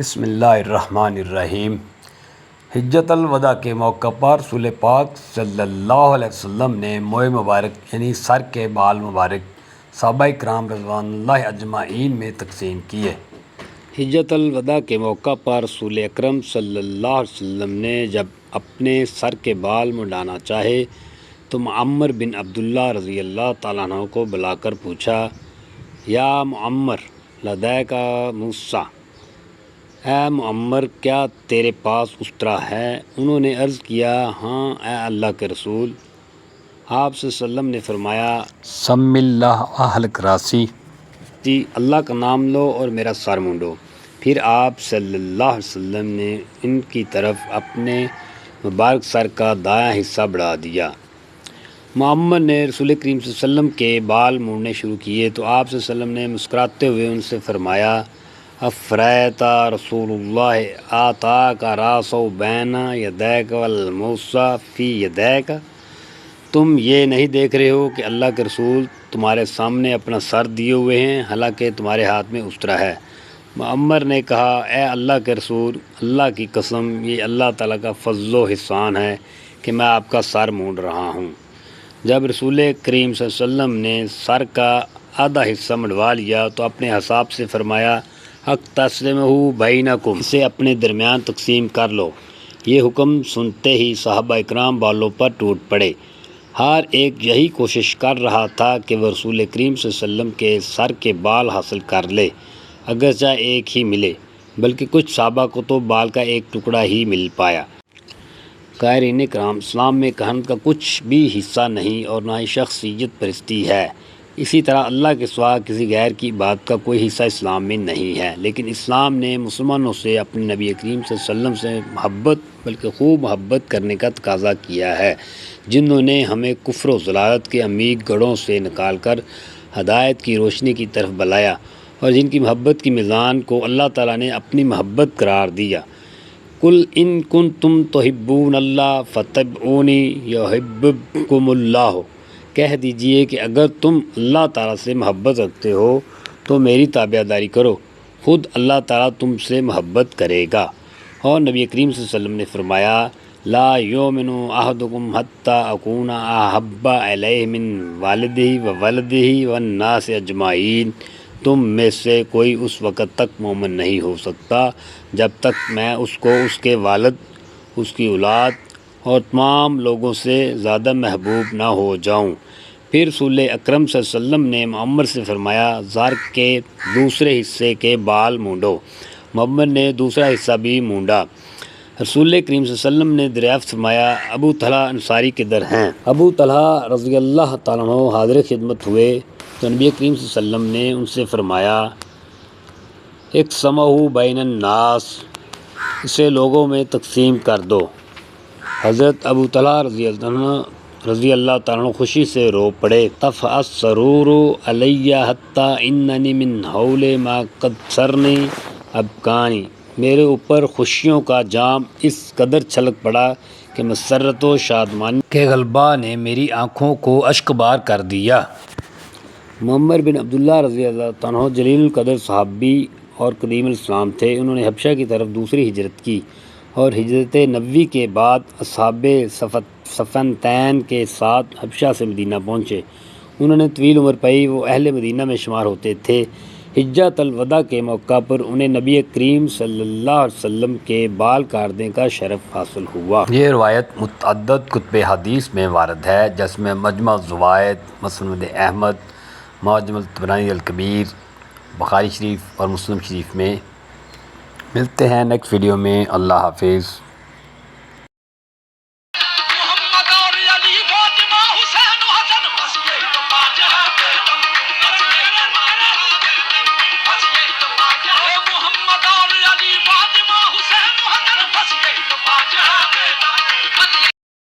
بسم اللہ الرحمن الرحیم۔ حجۃ الوداع کے موقع پر رسول پاک صلی اللہ علیہ وسلم نے موئے مبارک یعنی سر کے بال مبارک صحابہ کرام رضوان اللہ اجمعین میں تقسیم کیے۔ حجۃ الوداع کے موقع پر رسول اکرم صلی اللہ علیہ وسلم نے جب اپنے سر کے بال منڈانا چاہے تو معمر بن عبداللہ رضی اللہ تعالیٰ عنہ کو بلا کر پوچھا، یا معمر لدیک موسیٰ، اے معمر کیا تیرے پاس استرا ہے؟ انہوں نے عرض کیا، ہاں اے اللہ کے رسول۔ آپ صلی اللہ علیہ وسلم نے فرمایا، سم اللہ اہلک راسی، جی اللہ کا نام لو اور میرا سر مونڈو۔ پھر آپ صلی اللہ علیہ وسلم نے ان کی طرف اپنے مبارک سر کا دایاں حصہ بڑھا دیا۔ معمر نے رسول کریم صلی اللہ علیہ وسلم کے بال مونڈنے شروع کیے تو آپ صلی اللہ علیہ وسلم نے مسکراتے ہوئے ان سے فرمایا، افریت رسول اللہ آتاک راس بین یدیک والموسیٰ فی یدیک، تم یہ نہیں دیکھ رہے ہو کہ اللہ کے رسول تمہارے سامنے اپنا سر دیے ہوئے ہیں حالانکہ تمہارے ہاتھ میں استرا ہے؟ معمر نے کہا، اے اللہ کے رسول، اللہ کی قسم یہ اللہ تعالیٰ کا فضل و احسان ہے کہ میں آپ کا سر مونڈ رہا ہوں۔ جب رسول کریم صلی اللہ علیہ وسلم نے سر کا آدھا حصہ منڈوا لیا تو اپنے حساب سے فرمایا، حق تسلمہ بینکم، اسے اپنے درمیان تقسیم کر لو۔ یہ حکم سنتے ہی صحابہ اکرام بالوں پر ٹوٹ پڑے۔ ہر ایک یہی کوشش کر رہا تھا کہ وہ رسول کریم صلی اللہ علیہ وسلم کے سر کے بال حاصل کر لے، اگرچہ ایک ہی ملے، بلکہ کچھ صحابہ کو تو بال کا ایک ٹکڑا ہی مل پایا۔ قائرین کرام، اسلام میں کہنت کا کچھ بھی حصہ نہیں اور نہ ہی شخصیت پرستی ہے۔ اسی طرح اللہ کے سوا کسی غیر کی عبادت کا کوئی حصہ اسلام میں نہیں ہے، لیکن اسلام نے مسلمانوں سے اپنے نبی کریم صلی اللہ علیہ وسلم سے محبت بلکہ خوب محبت کرنے کا تقاضا کیا ہے، جنہوں نے ہمیں کفر و ضلالت کے عمیق گڑھوں سے نکال کر ہدایت کی روشنی کی طرف بلایا اور جن کی محبت کی میزان کو اللہ تعالیٰ نے اپنی محبت قرار دیا۔ قل ان کنتم تحبون اللہ فاتبعونی یحببکم اللہ، کہہ دیجئے کہ اگر تم اللہ تعالیٰ سے محبت رکھتے ہو تو میری تابعداری کرو، خود اللہ تعالیٰ تم سے محبت کرے گا۔ اور نبی کریم صلی اللہ علیہ وسلم نے فرمایا، لا یؤمن احدکم حتی اکون احب الیہ من والدہ وولدہ والناس اجمعین، تم میں سے کوئی اس وقت تک مومن نہیں ہو سکتا جب تک میں اس کو اس کے والد، اس کی اولاد اور تمام لوگوں سے زیادہ محبوب نہ ہو جاؤں۔ پھر رسول اکرم صلی اللہ علیہ وسلم نے معمر سے فرمایا، زر کے دوسرے حصے کے بال مونڈو۔ معمر نے دوسرا حصہ بھی مونڈا۔ رسول کریم صلی اللہ علیہ وسلم نے دریافت فرمایا، ابو طلحہ انصاری کدھر ہیں؟ ابو طلحہ رضی اللہ تعالیٰ عنہ حاضر خدمت ہوئے تو نبی کریم صلی اللہ علیہ وسلم نے ان سے فرمایا، اقسمہ بین الناس، اسے لوگوں میں تقسیم کر دو۔ حضرت ابو طلحہ رضی اللہ تعالیٰ عنہ خوشی سے رو پڑے، طفع السرور علی حتی اننی من حول ما قد سرنی ابکانی، میرے اوپر خوشیوں کا جام اس قدر چھلک پڑا کہ مسرت و شادمانی کے غلبہ نے میری آنکھوں کو اشکبار کر دیا۔ معمر بن عبداللہ رضی اللہ عنہ جلیل القدر صحابی اور قدیم الاسلام تھے۔ انہوں نے حبشہ کی طرف دوسری ہجرت کی اور ہجرت نبوی کے بعد اصحاب صفنتین کے ساتھ حبشہ سے مدینہ پہنچے۔ انہوں نے طویل عمر پائی، وہ اہل مدینہ میں شمار ہوتے تھے۔ حجۃ الوداع کے موقع پر انہیں نبی کریم صلی اللہ علیہ وسلم کے بال کاٹنے کا شرف حاصل ہوا۔ یہ روایت متعدد کتب حدیث میں وارد ہے، جس میں مجمع الزوائد، مسند احمد، معجم الطبرانی الکبیر، بخاری شریف اور مسلم شریف میں۔ ملتے ہیں نیکسٹ ویڈیو میں۔ اللہ حافظ۔